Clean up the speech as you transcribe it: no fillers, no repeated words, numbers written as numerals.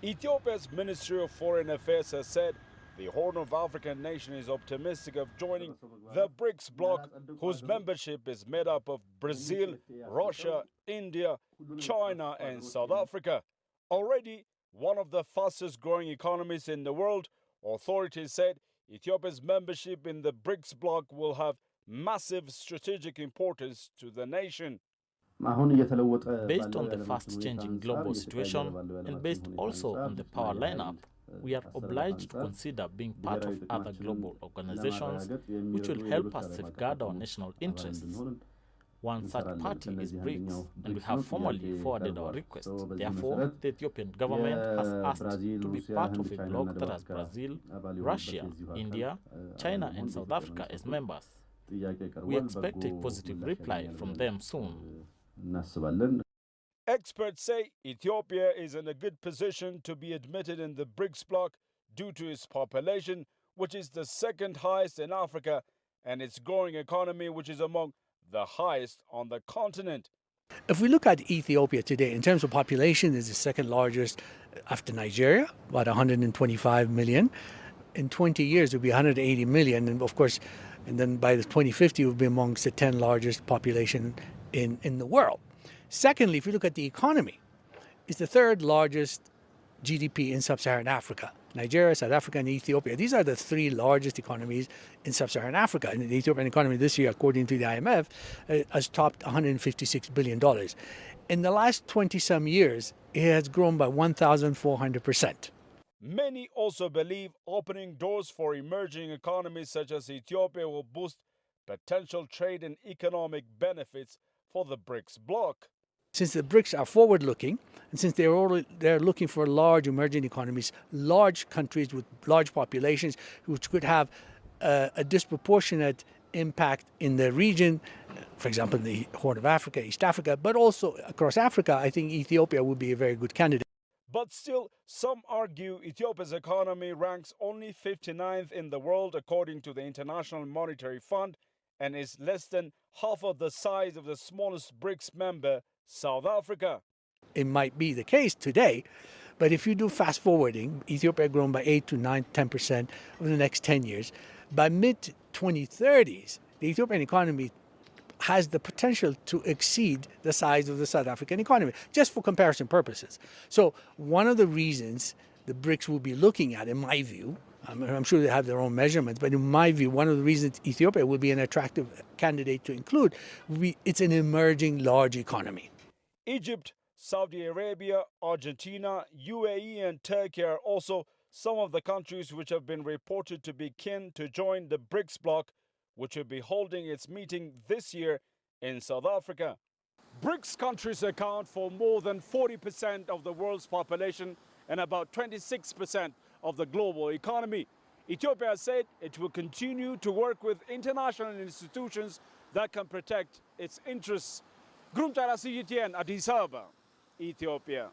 Ethiopia's Ministry of Foreign Affairs has said the Horn of African nation is optimistic of joining the BRICS Bloc, whose membership is made up of Brazil, Russia, India, China, and South Africa. Already one of the fastest growing economies in the world, authorities said Ethiopia's membership in the BRICS Bloc will have massive strategic importance to the nation. Based on the fast-changing global situation and based also on the power lineup, we are obliged to consider being part of other global organizations which will help us safeguard our national interests. One such party is BRICS, and we have formally forwarded our request. Therefore, the Ethiopian government has asked to be part of a bloc that has Brazil, Russia, India, China, and South Africa as members. We expect a positive reply from them soon. Experts say Ethiopia is in a good position to be admitted in the BRICS bloc due to its population, which is the second highest in Africa, and its growing economy, which is among the highest on the continent. If we look at Ethiopia today, in terms of population, it's the second largest after Nigeria, about 125 million. In 20 years, it will be 180 million, and of course, and then by the 2050, it will be amongst the 10 largest population in the world. Secondly, if you look at the economy, it's the third largest GDP in sub-Saharan Africa. Nigeria, South Africa, and Ethiopia. These are the three largest economies in sub-Saharan Africa. And the Ethiopian economy this year, according to the IMF, has topped $156 billion. In the last 20-some years, it has grown by 1,400%. Many also believe opening doors for emerging economies such as Ethiopia will boost potential trade and economic benefits for the BRICS bloc. Since the BRICS are forward-looking, and since they're looking for large emerging economies, large countries with large populations, which could have a disproportionate impact in the region, for example, the Horn of Africa, East Africa, but also across Africa, I think Ethiopia would be a very good candidate. But still, some argue Ethiopia's economy ranks only 59th in the world according to the International Monetary Fund, and is less than half of the size of the smallest BRICS member, South Africa. It might be the case today, but if you do fast forwarding, Ethiopia grown by 8 to 9, 10% over the next 10 years. By mid-2030s, the Ethiopian economy has the potential to exceed the size of the South African economy, just for comparison purposes. So one of the reasons the BRICS will be looking at, in my view, I'm sure they have their own measurements, but in my view, one of the reasons Ethiopia will be an attractive candidate to include, it's an emerging large economy. Egypt, Saudi Arabia, Argentina, UAE, and Turkey are also some of the countries which have been reported to be keen to join the BRICS bloc, which will be holding its meeting this year in South Africa. BRICS countries account for more than 40% of the world's population and about 26% of the global economy. Ethiopia said it will continue to work with international institutions that can protect its interests. Girum Chala, Addis Ababa, Ethiopia.